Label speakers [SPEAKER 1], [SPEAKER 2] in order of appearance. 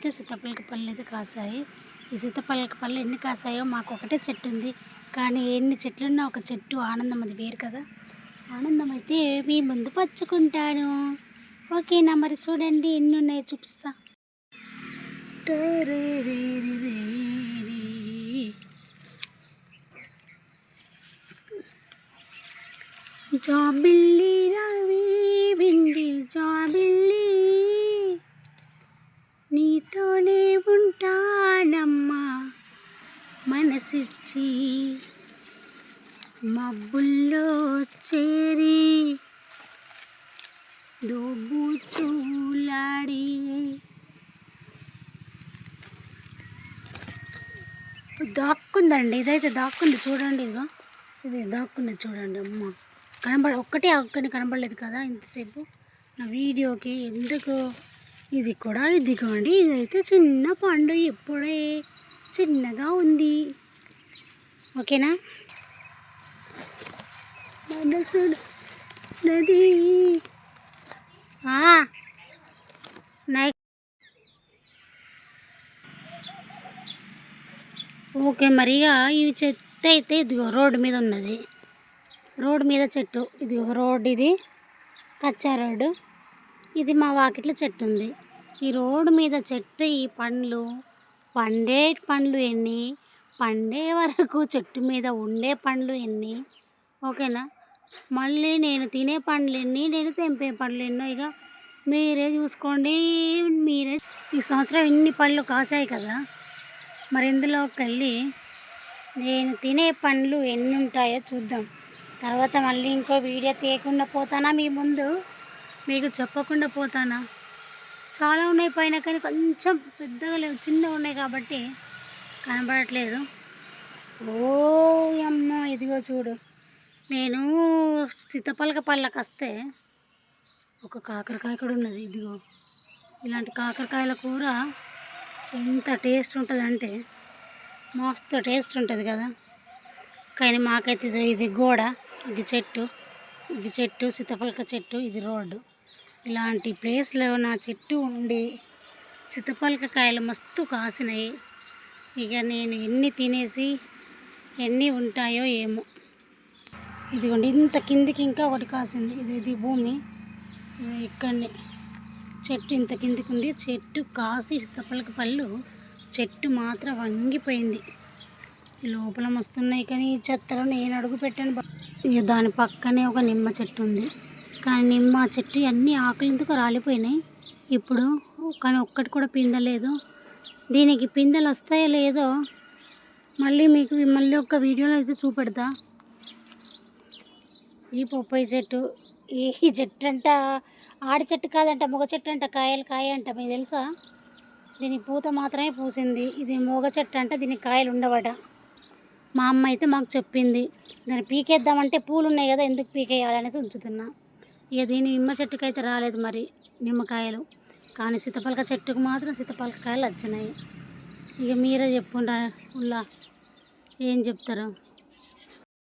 [SPEAKER 1] అయితే సీతాఫలక పళ్ళు అయితే కాసాయి. ఈ సీతాఫలక పళ్ళు ఎన్ని కాసాయో మాకు ఒకటే చెట్టు ఉంది, కానీ ఎన్ని చెట్లున్నా ఒక చెట్టు ఆనందం అది వేరు కదా. ఆనందం అయితే మీ ముందు పంచుకుంటాను. ఓకేనా? మరి చూడండి ఎన్ని ఉన్నాయో చూపిస్తా. జాబిల్లి రవి బిండి జాబిల్లి, నీతోనే ఉంటానమ్మా మనసిచ్చి, మబ్బుల్లో చేరి దోబూచులాడి. దాక్కుందండి, ఇదైతే దాక్కుంది చూడండి. ఇదిగో ఇది దాక్కున్నది చూడండి. అమ్మ ఒక్కటే అక్కని కనబడలేదు కదా ఇంతసేపు నా వీడియోకి. ఎందుకు ఇది కూడా ఇదిగోండి, ఇదైతే చిన్న పండు ఇప్పుడే చిన్నగా ఉంది. ఓకేనా? మనసు నది ఓకే. మరిగా ఈ చెట్టు అయితే ఇదిగో రోడ్డు మీద ఉన్నది, రోడ్డు మీద చెట్టు. ఇది రోడ్డు, ఇది కచ్చా రోడ్డు, ఇది మా వాకిట్లో చెట్టు ఉంది. ఈ రోడ్డు మీద చెట్టు ఈ పండ్లు పండే పండ్లు ఎన్ని, పండే వరకు చెట్టు మీద ఉండే పండ్లు ఎన్ని. ఓకేనా? మళ్ళీ నేను తినే పండ్లు ఎన్ని, నేను తెంపే పండ్లు ఎన్నో ఇక మీరే చూసుకోండి. మీరే ఈ సంవత్సరం ఇన్ని పళ్ళు కాసాయి కదా, మరి ఇందులోకి వెళ్ళి నేను తినే పండ్లు ఎన్ని ఉంటాయో చూద్దాం. తర్వాత మళ్ళీ ఇంకో వీడియో తీయకుండా పోతానా మీ ముందు, మీకు చెప్పకుండా పోతానా? చాలా ఉన్నాయి పైన, కానీ కొంచెం పెద్దగా లేవు, చిన్నగా ఉన్నాయి కాబట్టి కనబడట్లేదు. ఓ అమ్మ, ఇదిగో చూడు. నేను సీతాఫలక పళ్ళకి వస్తే ఒక కాకరకాయ కూడా ఉన్నది. ఇదిగో ఇలాంటి కాకరకాయల కూర ఎంత టేస్ట్ ఉంటుంది అంటే మస్తు టేస్ట్ ఉంటుంది కదా. కానీ మాకైతే ఇది గోడ, ఇది చెట్టు, ఇది చెట్టు సీతాఫలక చెట్టు, ఇది రోడ్డు. ఇలాంటి ప్లేస్లో నా చెట్టు ఉండి సీతాఫలక కాయలు మస్తు కాసినాయి. ఇక నేను ఎన్ని తినేసి ఎన్ని ఉంటాయో ఏమో. ఇదిగోండి ఇంత కిందికి ఇంకా ఒకటి కాసింది. ఇది భూమి, ఇక్కడనే చెట్టు ఇంత కిందికి ఉంది. చెట్టు కాసి సీతాఫలక పళ్ళు, చెట్టు మాత్రం వంగిపోయింది. లోపల మస్తున్నాయి, కానీ ఈ చెత్తలో నేను అడుగు పెట్టాను. ఇక దాని పక్కనే ఒక నిమ్మ చెట్టు ఉంది, కానీ నిమ్మ చెట్టు అన్ని ఆకులు ఎందుకు రాలిపోయినాయి ఇప్పుడు, కానీ ఒక్కటి కూడా పిందలేదు. దీనికి పిందెలు వస్తాయో లేదో మళ్ళీ ఒక వీడియోలో అయితే చూపెడతా. ఈ బొప్పాయి చెట్టు, ఈ చెట్టు అంట ఆడి చెట్టు కాదంట, మగ చెట్టు అంట, కాయ అంట. మీకు తెలుసా? దీనికి పూత మాత్రమే పూసింది. ఇది మగ చెట్టు అంట, దీనికి కాయలు ఉండవట. మా అమ్మ అయితే మాకు చెప్పింది. దాన్ని పీకేద్దామంటే పూలు ఉన్నాయి కదా, ఎందుకు పీకేయాలనేసి ఉంచుతున్నా. ఇక దీని నిమ్మ చెట్టుకు అయితే రాలేదు మరి నిమ్మకాయలు, కానీ సీతాఫలక చెట్టుకు మాత్రం సీతాఫలక కాయలు వచ్చినాయి. ఇక మీరే చెప్పుండ్రా ఉల్లా, ఏం చెప్తారు?